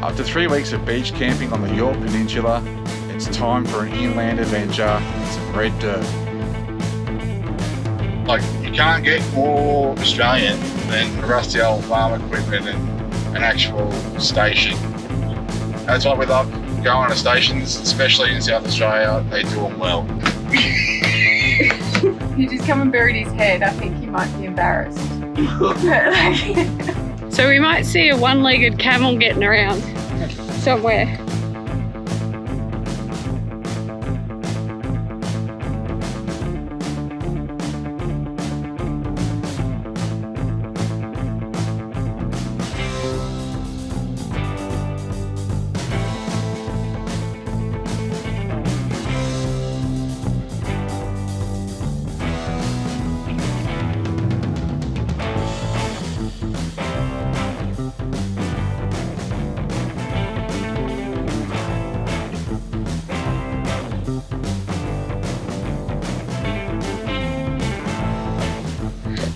After 3 weeks of beach camping on the York Peninsula, it's time for an inland adventure and some red dirt. Like, you can't get more Australian than rusty old farm equipment and an actual station. That's why we love going to stations, especially in South Australia. They do them well. He just come and buried his head. I think he might be embarrassed. So we might see a one-legged camel getting around somewhere.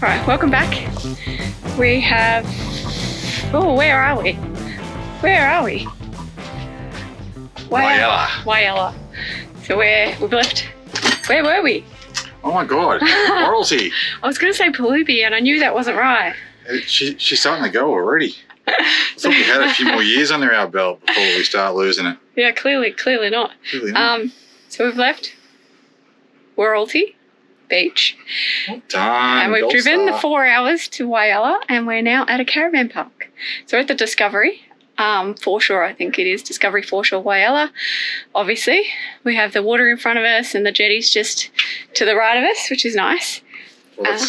Alright, welcome back. We have... Oh, where are we? Where are we? Whyalla. So we've left... Where were we? Oh my God, royalty. I was going to say Palubi and I knew that wasn't right. She's starting to go already. I thought we had a few more years under our belt before we start losing it. Yeah, clearly not. Clearly not. So we've left Royalty Beach. Done. And we've driven the 4 hours to Whyalla and we're now at a caravan park. So we're at the Discovery foreshore, I think it is, Discovery foreshore Whyalla. Obviously, we have the water in front of us and the jetty's just to the right of us, which is nice. Well,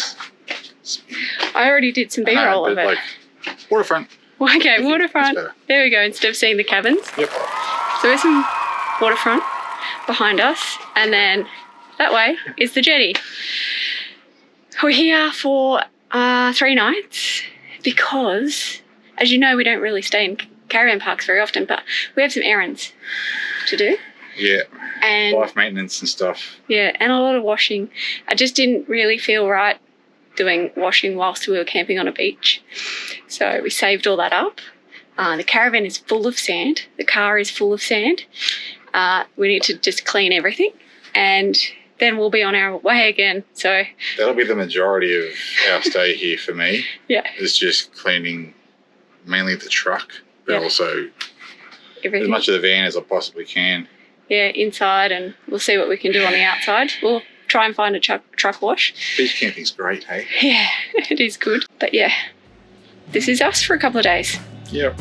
I already did some B-roll of it. Like, waterfront. Okay, waterfront. There we go, instead of seeing the cabins. Yep. So there's some waterfront behind us and then that way is the jetty. We're here for 3 nights because, as you know, we don't really stay in caravan parks very often, but we have some errands to do. Yeah, and life maintenance and stuff. Yeah, and a lot of washing. I just didn't really feel right doing washing whilst we were camping on a beach. So we saved all that up. The caravan is full of sand. The car is full of sand. We need to just clean everything and then we'll be on our way again. So that'll be the majority of our stay here for me. Yeah. It's just cleaning mainly the truck, but also everything. As much of the van as I possibly can. Yeah, inside, and we'll see what we can do on the outside. We'll try and find a truck wash. Beach camping's great, hey? Yeah, it is good. But yeah, this is us for a couple of days. Yep.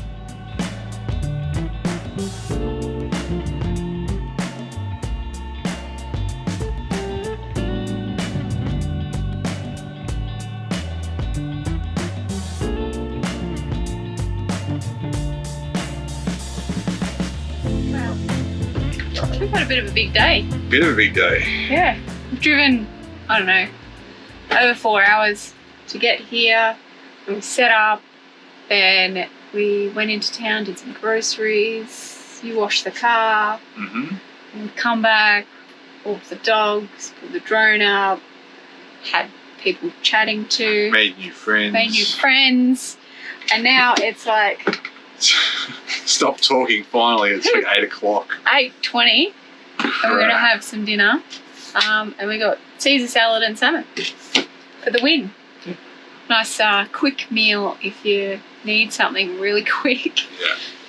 We've had a bit of a big day. Bit of a big day. Yeah. We've driven, I don't know, over 4 hours to get here. And we set up, then we went into town, did some groceries, you washed the car, and we come back, walked the dogs, put the drone up, had people chatting to. Made new friends. And now it's like... Stop talking finally, it's like 8 o'clock. 8:20, and we're going to have some dinner. And we got Caesar salad and salmon for the win. Nice quick meal if you need something really quick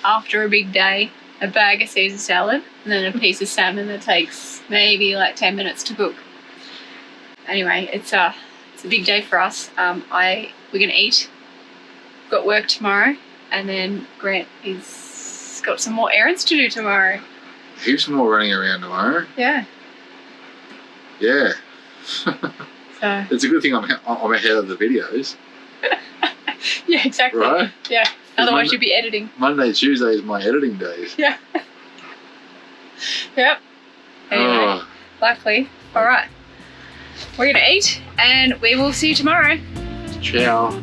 after a big day. A bag of Caesar salad and then a piece of salmon that takes maybe like 10 minutes to cook. Anyway, it's a big day for us. We're going to eat. Got work tomorrow. And then Grant is got some more errands to do tomorrow. Heaps more running around tomorrow. Yeah. Yeah. So it's a good thing I'm ahead of the videos. Yeah, exactly. Right? Yeah. Otherwise you'd be editing. Monday, Tuesday is my editing days. Yeah. Yep. Anyway, luckily. All right. We're going to eat and we will see you tomorrow. Ciao.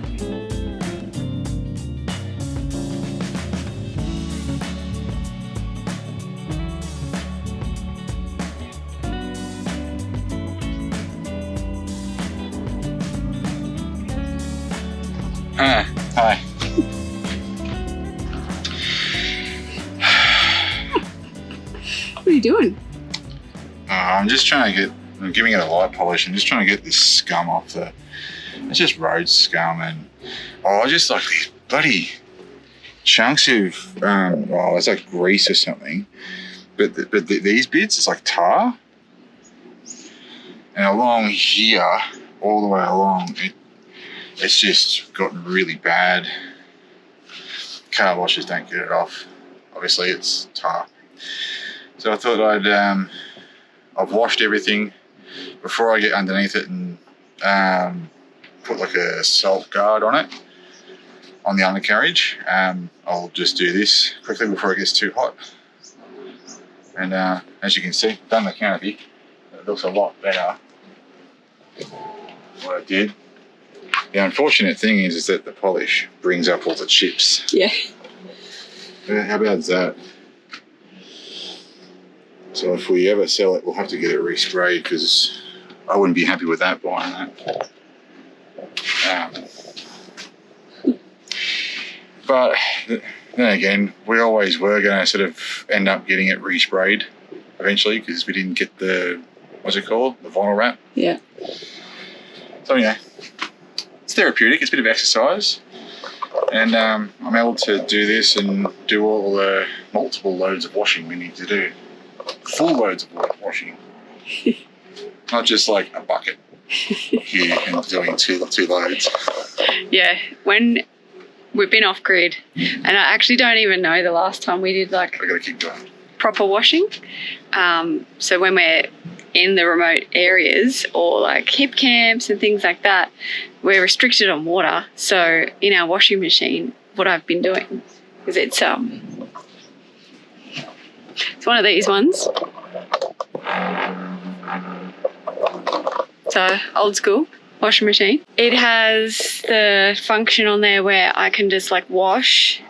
Hi. you doing? I'm just trying to I'm giving it a light polish. I'm just trying to get this scum off it's just road scum, and I just like these bloody chunks of, it's like grease or something. But these bits, it's like tar. And along here, all the way along, it's just gotten really bad. Car washers don't get it off. Obviously, it's tar. So I thought I've washed everything before I get underneath it and put like a salt guard on it, on the undercarriage. I'll just do this quickly before it gets too hot. And as you can see, done the canopy. It looks a lot better than what I did. The unfortunate thing is that the polish brings up all the chips. Yeah. How bad is that? So if we ever sell it, we'll have to get it resprayed, because I wouldn't be happy with that, buying that. But then again, we always were going to sort of end up getting it resprayed eventually, because we didn't get the, what's it called? The vinyl wrap. Yeah. So yeah, it's therapeutic. It's a bit of exercise. And I'm able to do this and do all the multiple loads of washing we need to do. Full loads of washing. Not just like a bucket here and doing two loads. Yeah, when we've been off grid, and I actually don't even know the last time we did like I gotta keep going. proper washing. So when we're in the remote areas or like hip camps and things like that, we're restricted on water. So in our washing machine, what I've been doing is it's one of these ones. So old school washing machine. It has the function on there where I can just like wash,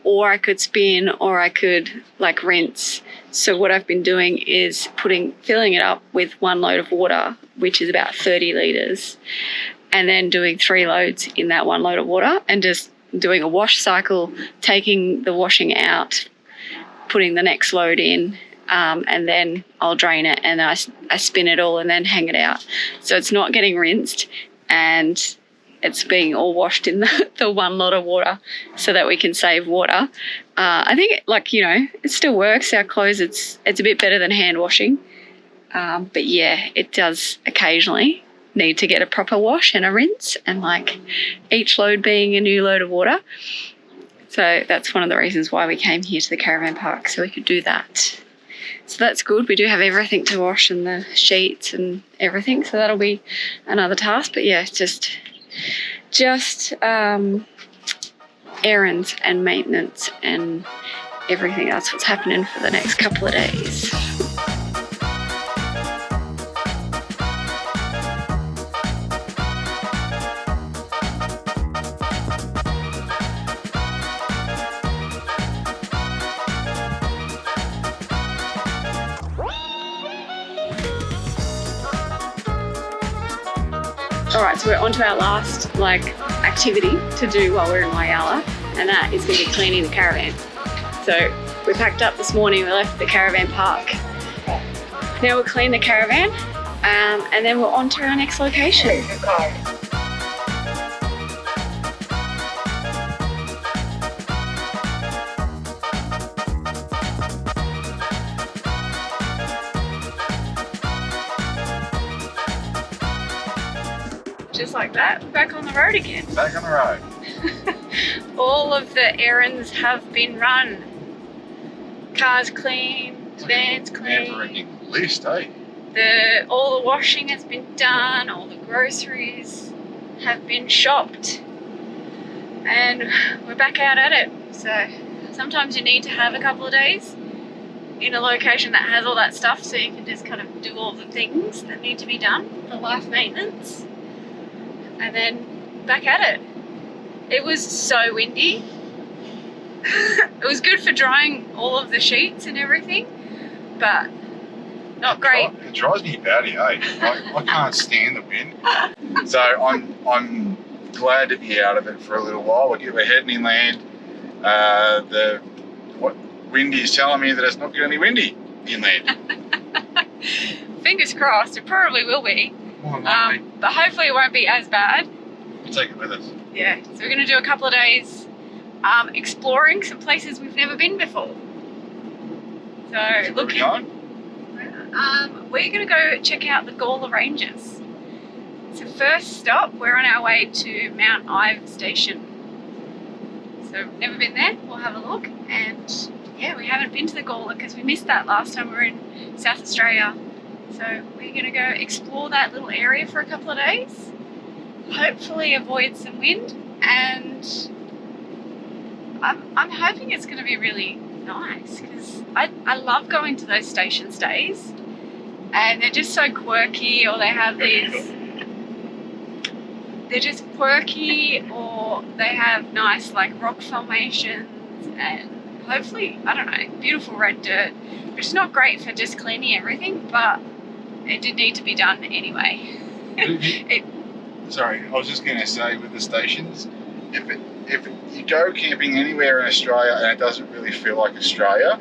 or I could spin, or I could like rinse. So what I've been doing is filling it up with one load of water, which is about 30 litres, and then doing 3 loads in that one load of water, and just doing a wash cycle, taking the washing out, putting the next load in, and then I'll drain it, and I spin it all and then hang it out. So it's not getting rinsed, and it's being all washed in the one lot of water, so that we can save water. I think it still works. Our clothes, it's a bit better than hand washing. But yeah, it does occasionally need to get a proper wash and a rinse, and like each load being a new load of water. So that's one of the reasons why we came here to the caravan park, so we could do that. So that's good. We do have everything to wash, and the sheets and everything. So that'll be another task. But yeah, just errands and maintenance and everything. That's what's happening for the next couple of days. Alright, so we're on to our last activity to do while we're in Whyalla, and that is going to be cleaning the caravan. So we packed up this morning, we left the caravan park. Now we'll clean the caravan, and then we're on to our next location. Just like that, back on the road again. Back on the road. All of the errands have been run. Cars clean, vans clean. Never-ending list, eh? All the washing has been done, all the groceries have been shopped, and we're back out at it. So sometimes you need to have a couple of days in a location that has all that stuff, so you can just kind of do all the things that need to be done, the life maintenance, and then back at it. It was so windy. It was good for drying all of the sheets and everything, but not great. It drives me batty, eh? I can't stand the wind. So I'm glad to be out of it for a little while. We're heading inland. Windy is telling me that it's not going to be windy. inland. Fingers crossed, it probably will be. Well, it might be. But hopefully it won't be as bad. We'll take it with us. Yeah, so we're going to do a couple of days exploring some places we've never been before. So Where are we going? we're going to go check out the Gawler Ranges. So first stop, we're on our way to Mount Ive Station. So we've never been there, we'll have a look. And yeah, we haven't been to the Gawler because we missed that last time we were in South Australia. So we're going to go explore that little area for a couple of days. Hopefully avoid some wind, and I'm hoping it's going to be really nice because I love going to those station stays, and they're just so quirky, or they have they're just quirky, or they have nice like rock formations, and hopefully, I don't know, beautiful red dirt, which is not great for just cleaning everything, but it did need to be done anyway. Sorry, I was just going to say with the stations, if you go camping anywhere in Australia and it doesn't really feel like Australia,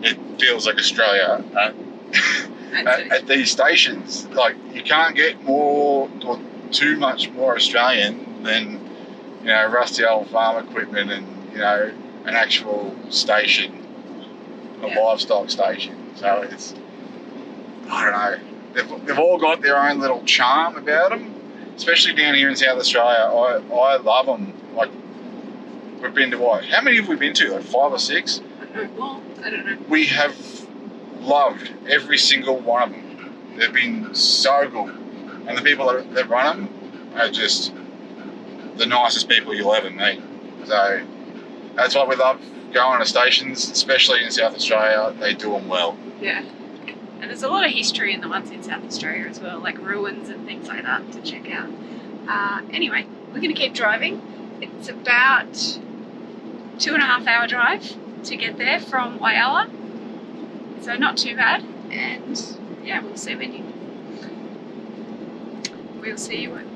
it feels like Australia at these stations. Like, you can't get more or too much more Australian than, you know, rusty old farm equipment and, you know, an actual station, a livestock station. So it's, I don't know, they've all got their own little charm about them. Especially down here in South Australia, I love them. Like, we've been to what? How many have we been to? Like 5 or 6? Well, I don't know. We have loved every single one of them. They've been so good. And the people that run them are just the nicest people you'll ever meet. So that's why we love going to stations, especially in South Australia. They do them well. Yeah. And there's a lot of history in the ones in South Australia as well, like ruins and things like that to check out. Anyway, we're going to keep driving. It's about 2.5 hour drive to get there from Whyalla. So not too bad. And yeah, we'll see when we'll see you when.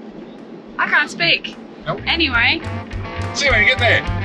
I can't speak. Nope. Anyway. See you when you get there.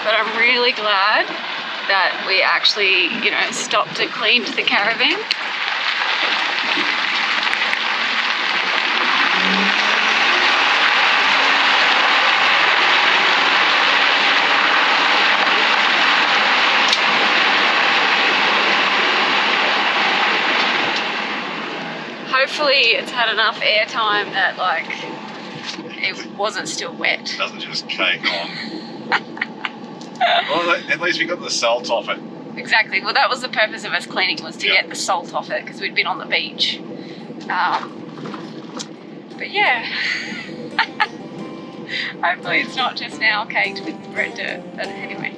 But I'm really glad that we actually, you know, stopped and cleaned the caravan. Hopefully it's had enough air time that like it wasn't still wet. Doesn't just cake on. Well, at least we got the salt off it. Exactly. Well, that was the purpose of us cleaning, was to get the salt off it because we'd been on the beach. But yeah, hopefully it's not just now caked with red dirt. But anyway.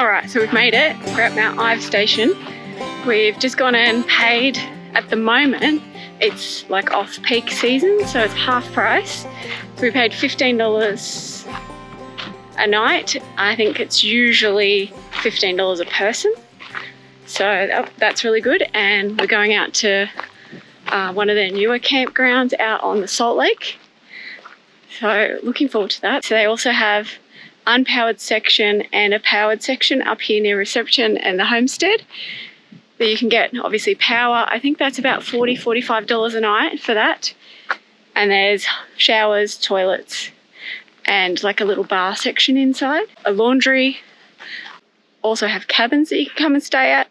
Alright, so we've made it. We're at Mount Ive Station. We've just gone and paid. At the moment, it's like off-peak season, so it's half price. So we paid $15 a night. I think it's usually $15 a person. So that's really good. And we're going out to one of their newer campgrounds out on the Salt Lake. So looking forward to that. So they also have unpowered section and a powered section up here near reception and the homestead. That you can get obviously power. I think that's about $40, $45 a night for that. And there's showers, toilets, and like a little bar section inside. A laundry. Also have cabins that you can come and stay at.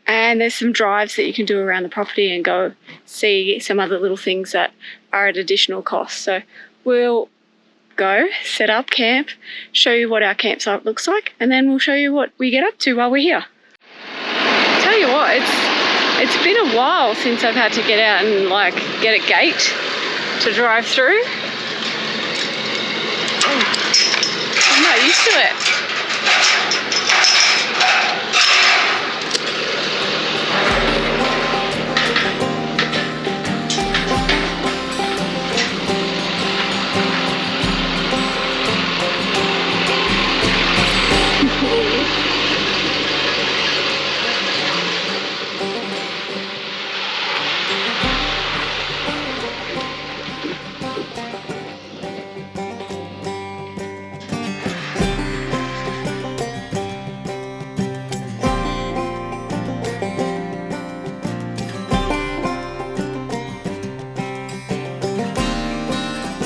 And there's some drives that you can do around the property and go see some other little things that are at additional cost. So we'll go, set up camp, show you what our campsite looks like, and then we'll show you what we get up to while we're here. Tell you what, it's been a while since I've had to get out and like get a gate to drive through. I'm not used to it.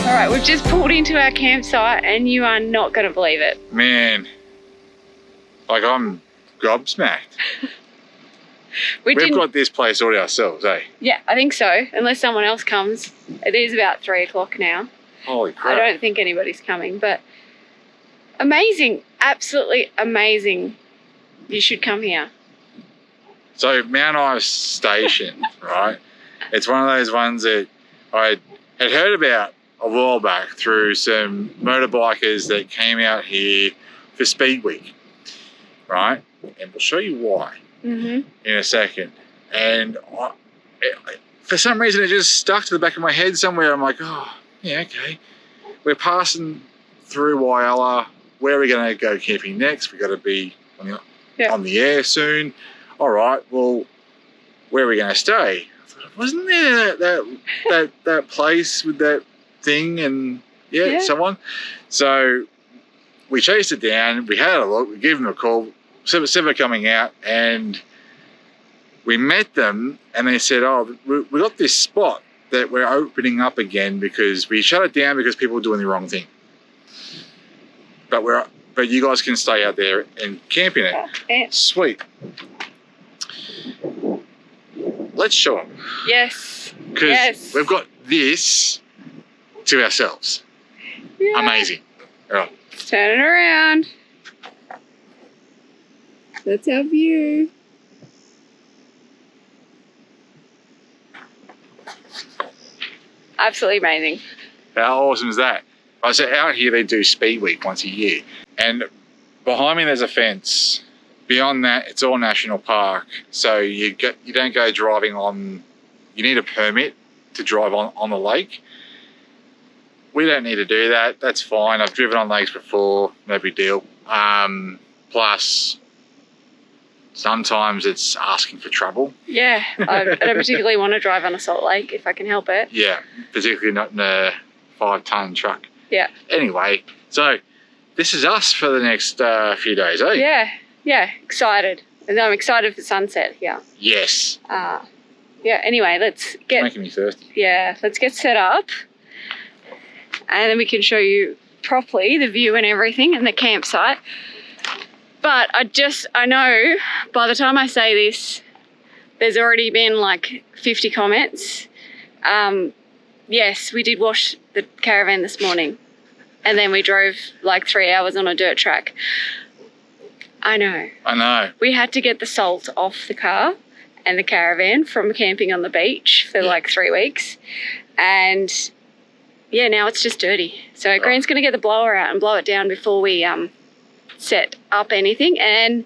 Alright, we've just pulled into our campsite and you are not going to believe it. Man, like I'm gobsmacked. We've got this place all ourselves, eh? Yeah, I think so, unless someone else comes. It is about 3 o'clock now. Holy crap. I don't think anybody's coming, but amazing, absolutely amazing. You should come here. So Mount Ive Station, right? It's one of those ones that I had heard about a while back through some motorbikers that came out here for Speed Week, right? And we'll show you why in a second. And for some reason, it just stuck to the back of my head somewhere. I'm like, oh, yeah, okay. We're passing through Whyalla. Where are we going to go camping next? We've got to be on the air soon. All right, well, where are we going to stay? I thought, wasn't there that place with that thing and so on? So we chased it down. We had a look. We gave them a call. Sever coming out, and we met them, and they said, "Oh, we got this spot that we're opening up again because we shut it down because people were doing the wrong thing. But you guys can stay out there and camp in it." Yeah. Sweet. Let's show them. Yes. Because we've got this to ourselves. Yeah. Amazing. All right. Let's turn it around. That's our view. Absolutely amazing. How awesome is that? So out here they do Speed Week once a year. And behind me there's a fence. Beyond that, it's all national park. So you don't go driving on, you need a permit to drive on the lake. We don't need to do that. That's fine. I've driven on lakes before, no big deal. Plus, sometimes it's asking for trouble. Yeah, I don't particularly want to drive on a salt lake if I can help it. Yeah, particularly not in a 5-ton truck. Yeah. Anyway, so this is us for the next few days, eh? Yeah, excited. And I'm excited for sunset here. Yes. Yeah, anyway, let's get... It's making me thirsty. Yeah, let's get set up. And then we can show you properly the view and everything and the campsite. But I know by the time I say this, there's already been like 50 comments. Yes, we did wash the caravan this morning. And then we drove like 3 hours on a dirt track. I know. We had to get the salt off the car and the caravan from camping on the beach for like 3 weeks. And yeah, now it's just dirty. So Grant's going to get the blower out and blow it down before we set up anything, and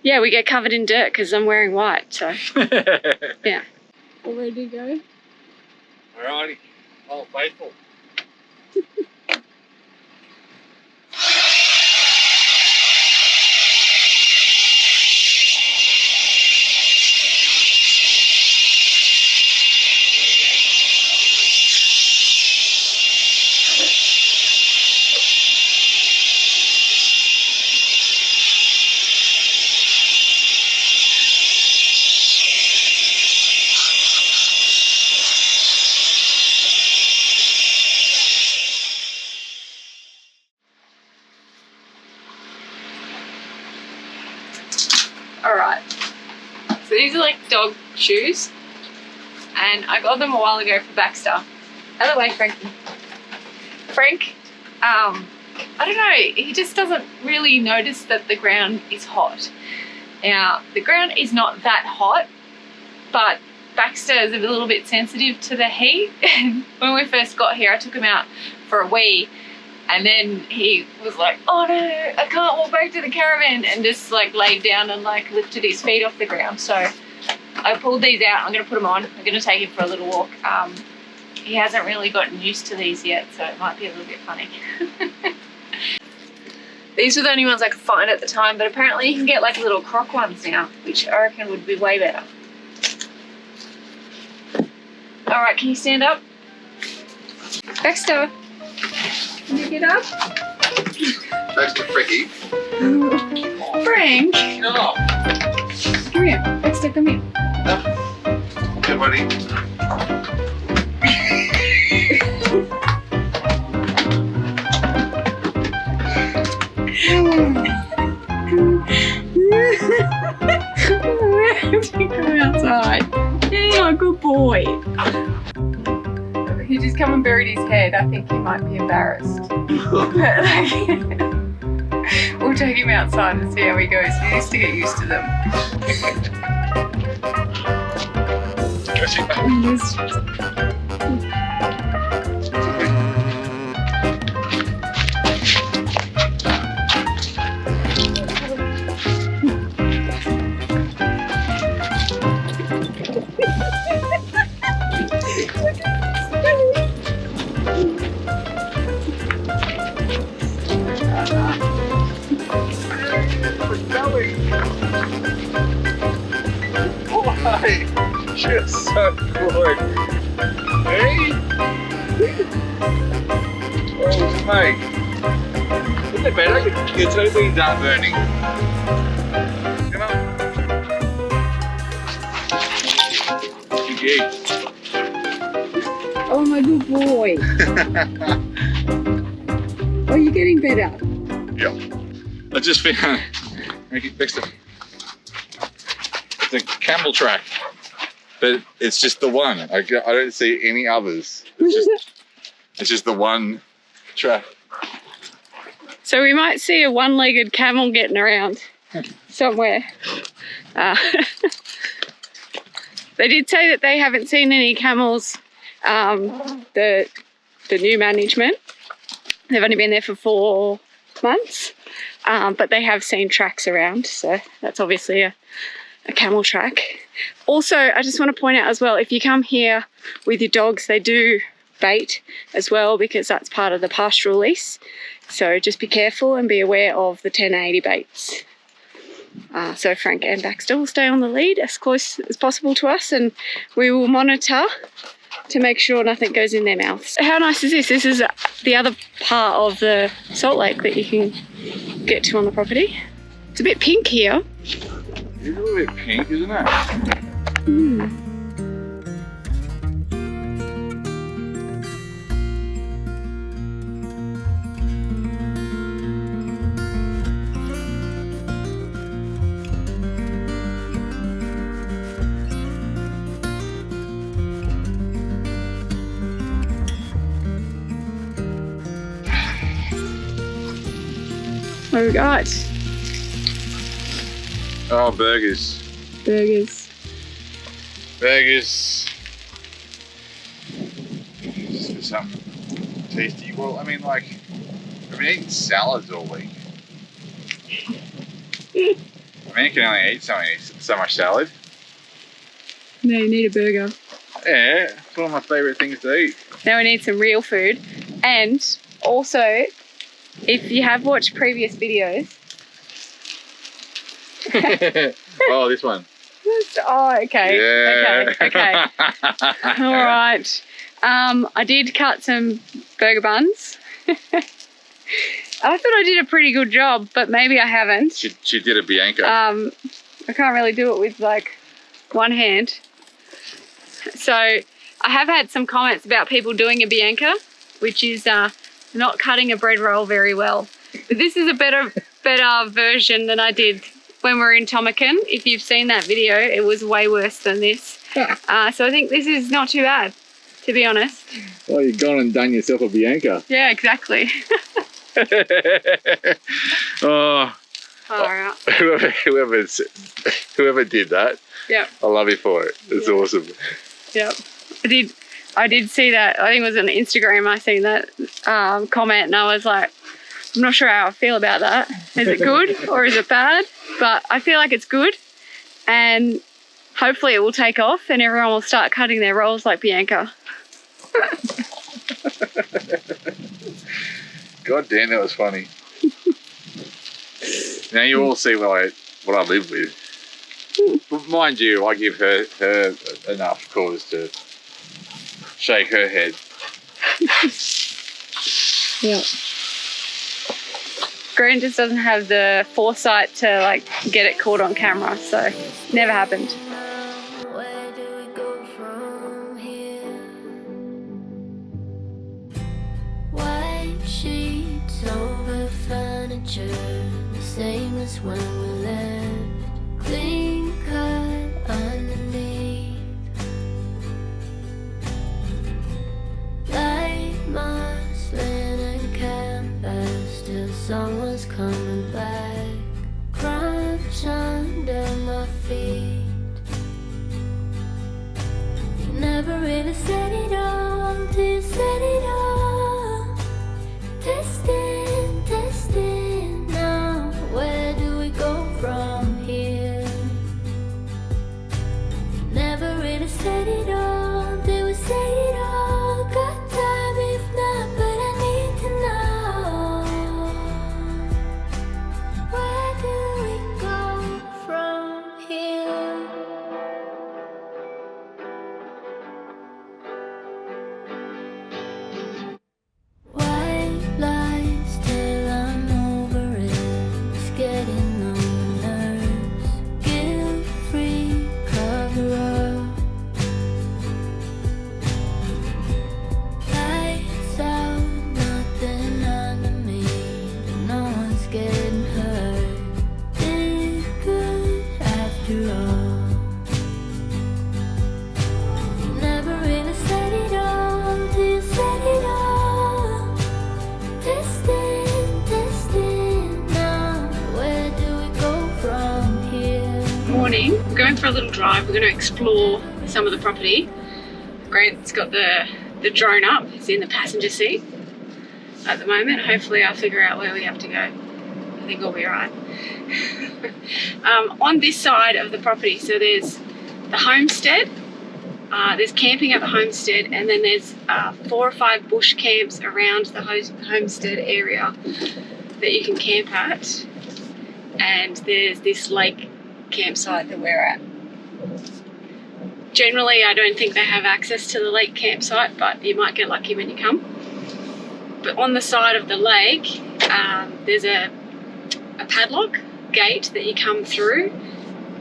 yeah, we get covered in dirt because I'm wearing white, so yeah. All ready to go? Alrighty, all faithful. Alright, so these are like dog shoes, and I got them a while ago for Baxter. Other way, Frankie. Frank, I don't know, he just doesn't really notice that the ground is hot. Now, the ground is not that hot, but Baxter is a little bit sensitive to the heat. When we first got here, I took him out for a wee, and then he was like, oh no, I can't walk back to the caravan, and just like laid down and like lifted his feet off the ground. So I pulled these out. I'm going to put them on. I'm going to take him for a little walk. He hasn't really gotten used to these yet, so it might be a little bit funny. These were the only ones I could find at the time, but apparently you can get like little croc ones now, which I reckon would be way better. Alright, can you stand up? Baxter, can you get up? Baxter Frankie. Frank! No. Come here. Baxter, come here. Okay, buddy. Come outside. Yeah, good boy. He just come and buried his head. I think he might be embarrassed. We'll take him outside and see how he goes. He needs to get used to them. Why? You're so good. Hey? Oh, mate. Isn't it better? Your toe beans aren't burning. Come on. Yeah. Oh, my good boy. Oh, you're getting better. Yeah. I just found. Make it fix it. It's a camel track, but it's just the one. I don't see any others. It's just the one track. So we might see a one-legged camel getting around somewhere. They did say that they haven't seen any camels, the new management. They've only been there for 4 months, but they have seen tracks around, so that's obviously a camel track. Also, I just want to point out as well, if you come here with your dogs, they do bait as well, because that's part of the pastoral lease. So just be careful and be aware of the 1080 baits. So Frank and Baxter will stay on the lead as close as possible to us, and we will monitor to make sure nothing goes in their mouths. How nice is this? This is the other part of the salt lake that you can get to on the property. It's a bit pink here. It's a little bit pink, isn't it? Mm. What have we got? Oh, burgers. Burgers. Burgers. Just for something tasty. Well, I mean, like, I've been eating salads all week. Man can only eat so much salad. No, you need a burger. Yeah, it's one of my favourite things to eat. Now we need some real food. And also, if you have watched previous videos. Oh, this one. Oh, okay. Yeah. Okay. All right. I did cut some burger buns. I thought I did a pretty good job, but maybe I haven't. She did a Bianca. I can't really do it with like one hand. So I have had some comments about people doing a Bianca, which is not cutting a bread roll very well. But this is a better version than I did when we were in Tomakan. If you've seen that video, it was way worse than this. So I think this is not too bad, to be honest. Well, you've gone and done yourself a Bianca. Yeah, exactly. Oh, Alright. whoever did that, Yep. I love you for it. It's awesome. Yep. I did see that. I think it was on Instagram. I seen that comment, and I was like, I'm not sure how I feel about that. Is it good or is it bad? But I feel like it's good, and hopefully it will take off and everyone will start cutting their rolls like Bianca. God damn, that was funny. Now you all see what I live with. But mind you, I give her enough cause to shake her head. Yeah. Grant just doesn't have the foresight to like get it caught on camera, so never happened. Where do we go from here? White sheets over furniture, the same as when we left. Clean cut underneath. Light muslin and canvas till someone's coming back. Crunch under my feet. You never really said it all till you said it all. Testing, testing now. Where do we go from here? You never really said it all till we say it all. Got time if not, but I need to know. Where do we go from here? White lies till I'm over it. It's getting on my nerves. Guilt-free cover up. Lights out, nothing under me, but no one's getting hurt. Did good after all. You never really said it all till you said it all. Testing, testing now. Where do we go from here? Morning. We're going for a little drive. We're going to explore some of the property. Grant's got the drone up. He's in the passenger seat at the moment. Hopefully I'll figure out where we have to go. I think we'll be alright. On this side of the property, so there's the homestead. There's camping at the homestead, and then there's 4 or 5 bush camps around the homestead area that you can camp at. And there's this lake campsite that we're at. Generally, I don't think they have access to the lake campsite, but you might get lucky when you come. But on the side of the lake, there's a padlock gate that you come through,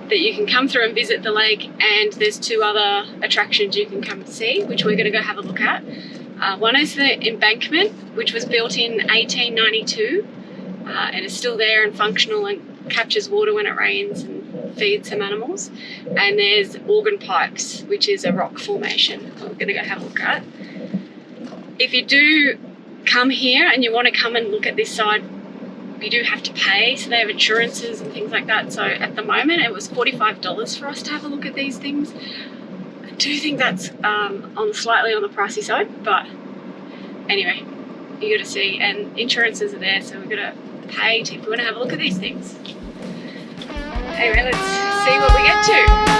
that you can come through and visit the lake, and there's 2 other attractions you can come and see, which we're going to go have a look at. One is the embankment, which was built in 1892 and is still there and functional and captures water when it rains and feeds some animals. And there's organ pipes, which is a rock formation we're going to go have a look at. If you do come here and you want to come and look at this side, you do have to pay, so they have insurances and things like that. So at the moment it was $45 for us to have a look at these things. I do think that's slightly on the pricey side, but anyway, you got to see, and insurances are there, so we've got to page if you want to have a look at these things. Anyway, let's see what we get to.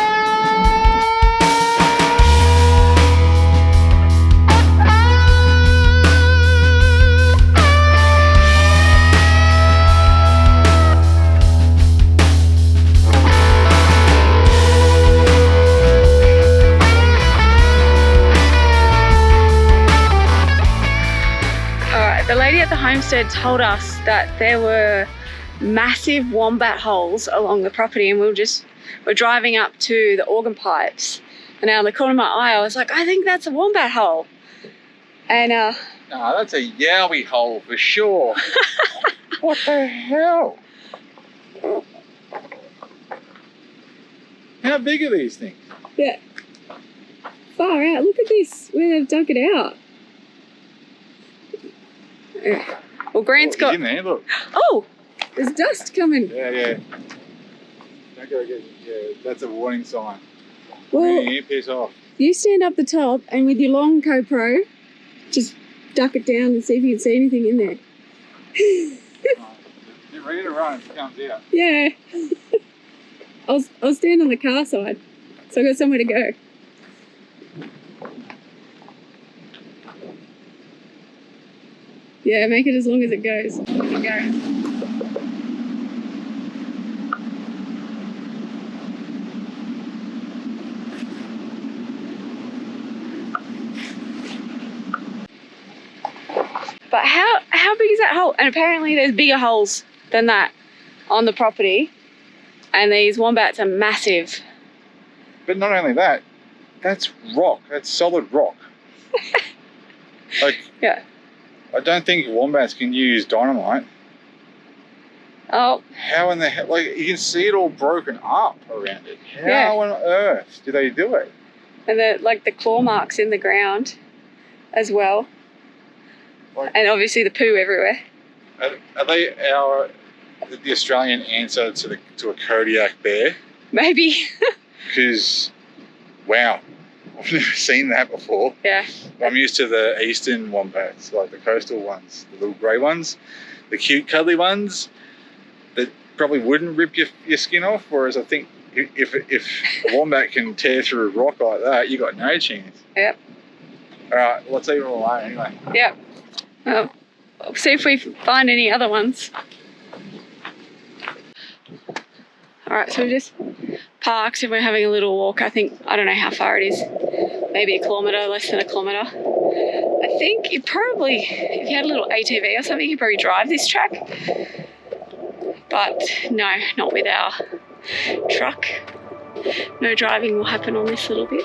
The lady at the homestead told us that there were massive wombat holes along the property, and we're driving up to the organ pipes, and out of the corner of my eye I was like, I think that's a wombat hole. And No, that's a yowie hole for sure. What the hell? How big are these things? Yeah, far out. Look at this, where they've dug it out. Well, Grant's got. In there, look. Oh, there's dust coming. Yeah. Don't go get. Yeah, that's a warning sign. Well, Yeah, piss off. you stand up the top and with your long GoPro, just duck it down and see if you can see anything in there. You're ready to run if it comes out. Yeah. I'll stand on the car side, so I've got somewhere to go. Yeah, make it as long as it goes. Here we go. But how big is that hole? And apparently there's bigger holes than that on the property. And these wombats are massive. But not only that, that's rock. That's solid rock. Like, Yeah. I don't think wombats can use dynamite. Oh, How in the hell? Like, you can see it all broken up around it. How Yeah. on earth do they do it? and the claw marks in the ground as well. Like- And obviously the poo everywhere. Are they the Australian answer to a Kodiak bear? Maybe. Because, wow, I've never seen that before. Yeah. I'm used to the eastern wombats, like the coastal ones, the little grey ones, the cute cuddly ones that probably wouldn't rip your skin off. Whereas I think if a wombat can tear through a rock like that, you got no chance. Yep. All right, let's leave it alone anyway. Yep. Well, we'll see if we find any other ones. All right, so we just parked and we're having a little walk. I don't know how far it is. Maybe a kilometre, less than a kilometre. I think you probably, if you had a little ATV or something, you could probably drive this track. But no, not with our truck. No driving will happen on this little bit.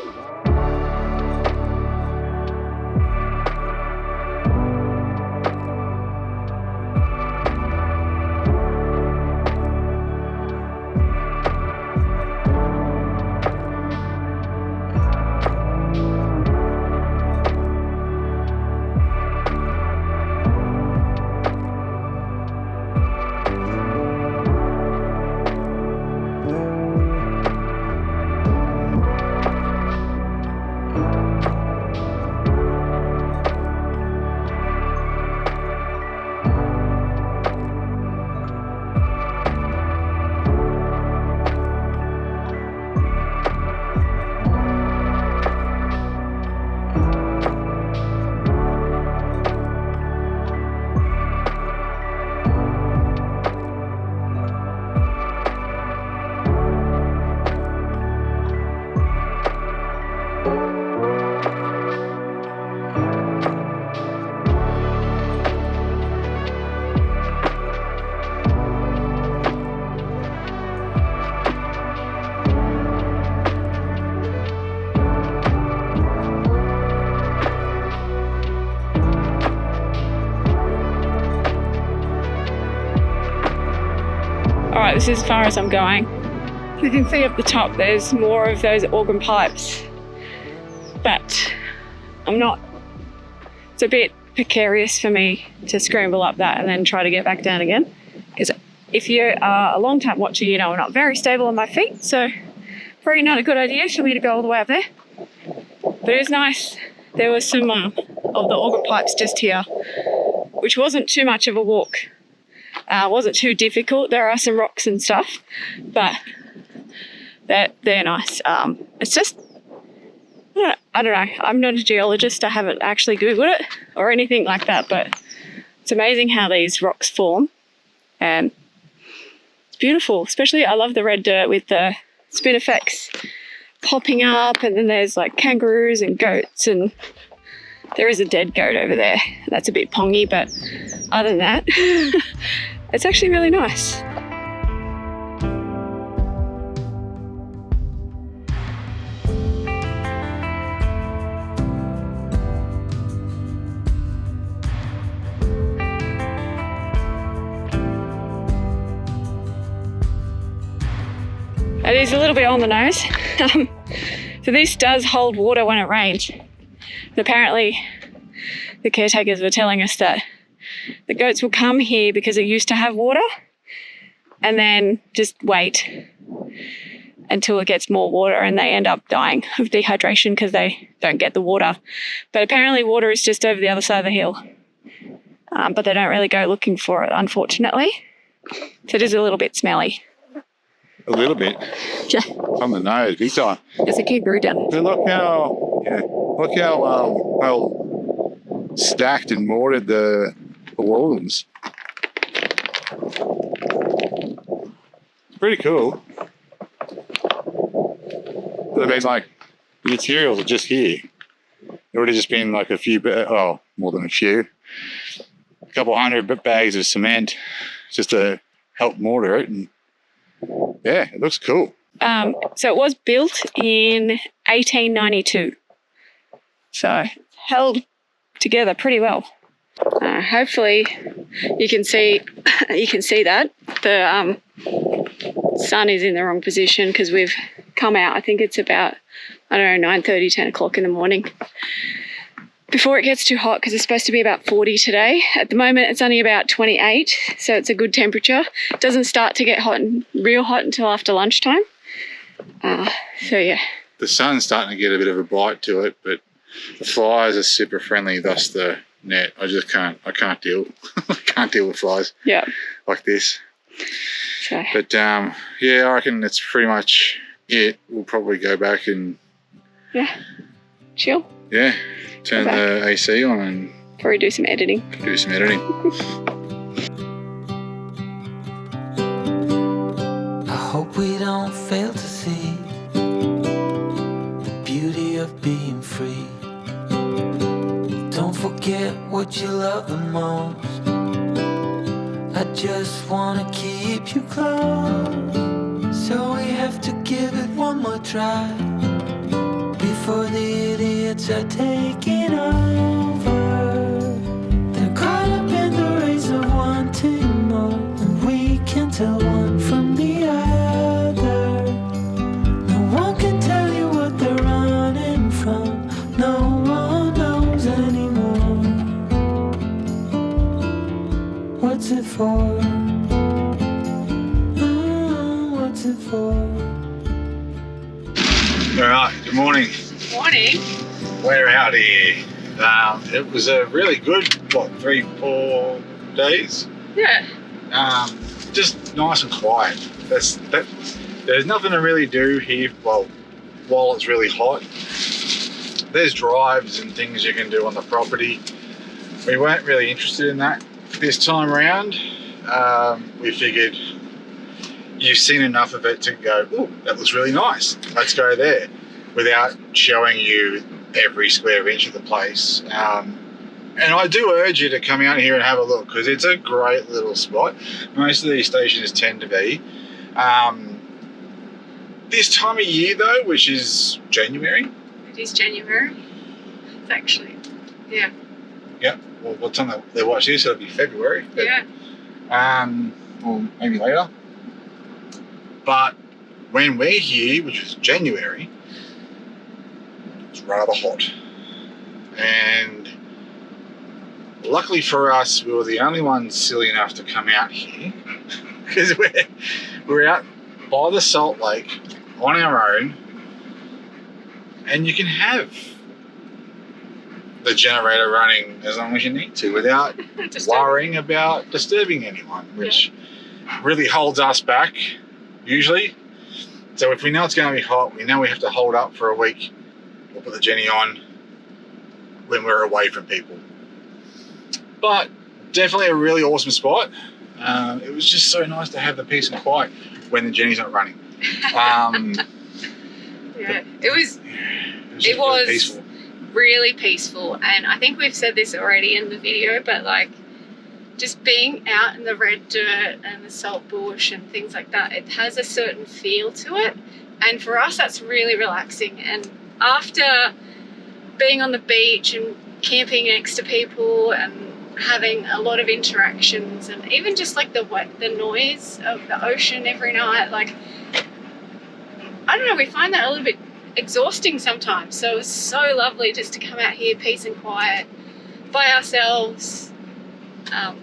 Alright, this is as far as I'm going. You can see up the top there's more of those organ pipes, but it's a bit precarious for me to scramble up that and then try to get back down again. Because if you are a long time watcher, you know I'm not very stable on my feet, so probably not a good idea for me to go all the way up there. But it was nice. There was some of the organ pipes just here, which wasn't too much of a walk. Wasn't too difficult. There are some rocks and stuff, but they're nice. It's just, I don't know. I'm not a geologist. I haven't actually Googled it or anything like that, but it's amazing how these rocks form, and it's beautiful. Especially, I love the red dirt with the spin effects popping up, and then there's like kangaroos and goats, and there is a dead goat over there. That's a bit pongy, but other than that, it's actually really nice. It is a little bit on the nose. So this does hold water when it rains. And apparently the caretakers were telling us that the goats will come here because it used to have water and then just wait until it gets more water, and they end up dying of dehydration because they don't get the water. But apparently water is just over the other side of the hill. But they don't really go looking for it, unfortunately. So it is a little bit smelly. A little bit. Yeah. On the nose, big time. There's a kangaroo down there. But look how well stacked and mortared the walls. It's pretty cool. But I mean, like, the materials are just here. It would have just been like a few, more than a few. A couple hundred bags of cement just to help mortar it. And yeah, it looks cool. So it was built in 1892. So held together pretty well. Hopefully you can see that the sun is in the wrong position because we've come out. I think it's about, I don't know, 9:30, 10 o'clock in the morning. Before it gets too hot, because it's supposed to be about 40 today. At the moment, it's only about 28, so it's a good temperature. It doesn't start to get real hot until after lunchtime. So yeah. The sun's starting to get a bit of a bite to it, but the flies are super friendly, thus the net. I can't deal. I can't deal with flies. Yeah. Like this. So. But yeah, I reckon that's pretty much it. We'll probably go back and chill. Yeah. Turn the AC on and probably do some editing. I hope we don't fail to see the beauty of being free. Don't forget what you love the most. I just wanna keep you close, so we have to give it one more try before the idiots are taking over. They're caught up in the race of wanting more, and we can tell one from the other. No one can tell you what they're running from. No one knows anymore. What's it for? What's it for? All right, good morning. Morning. We're out here. It was a really good, 3-4 days? Yeah. Just nice and quiet. There's nothing to really do here while it's really hot. There's drives and things you can do on the property. We weren't really interested in that this time around. We figured you've seen enough of it to go, oh, that looks really nice. Let's go there, without showing you every square inch of the place. And I do urge you to come out here and have a look, because it's a great little spot. Most of these stations tend to be. This time of year though, which is January. It is January. It's actually, yeah. Yeah, well, what time they watch this, it'll be February. But, yeah. or maybe later. But when we're here, which is January, it's rather hot. And luckily for us, we were the only ones silly enough to come out here, because we're out by the Salt Lake on our own, and you can have the generator running as long as you need to without worrying about disturbing anyone, which really holds us back usually. So if we know it's going to be hot, we know we have to hold up for a week. We'll put the Jenny on when we're away from people. But definitely a really awesome spot. It was just so nice to have the peace and quiet when the Jenny's not running. It was peaceful. Really peaceful, and I think we've said this already in the video, but like just being out in the red dirt and the salt bush and things like that, it has a certain feel to it, and for us that's really relaxing. And after being on the beach and camping next to people and having a lot of interactions, and even just like the noise of the ocean every night, like I don't know, we find that a little bit exhausting sometimes. So it was so lovely just to come out here, peace and quiet, by ourselves.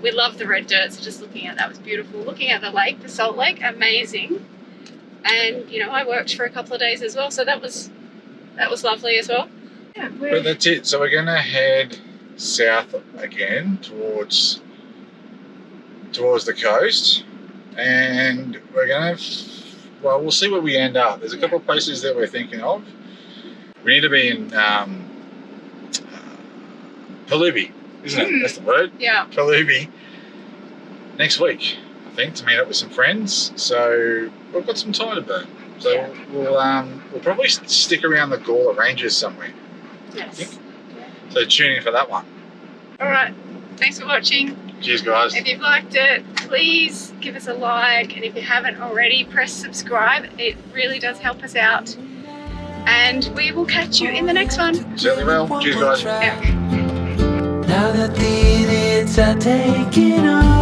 We love the red dirt, so just looking at that was beautiful. Looking at the lake, the salt lake, amazing. And you know, I worked for a couple of days as well, so that was lovely as well. Yeah, but that's it. So we're gonna head south again towards the coast, and we're gonna. Well, we'll see where we end up. There's a couple of places that we're thinking of. We need to be in Palubi, isn't it? That's the word. Yeah. Palubi next week, I think, to meet up with some friends. So we've got some time to burn. So we'll probably stick around the Gawler Ranges somewhere. Yes. So tune in for that one. All right. Thanks for watching. Cheers, guys. If you've liked it, please give us a like, and if you haven't already, press subscribe. It really does help us out. And we will catch you in the next one. Certainly will. Cheers, guys. Now that the idiots are taking on.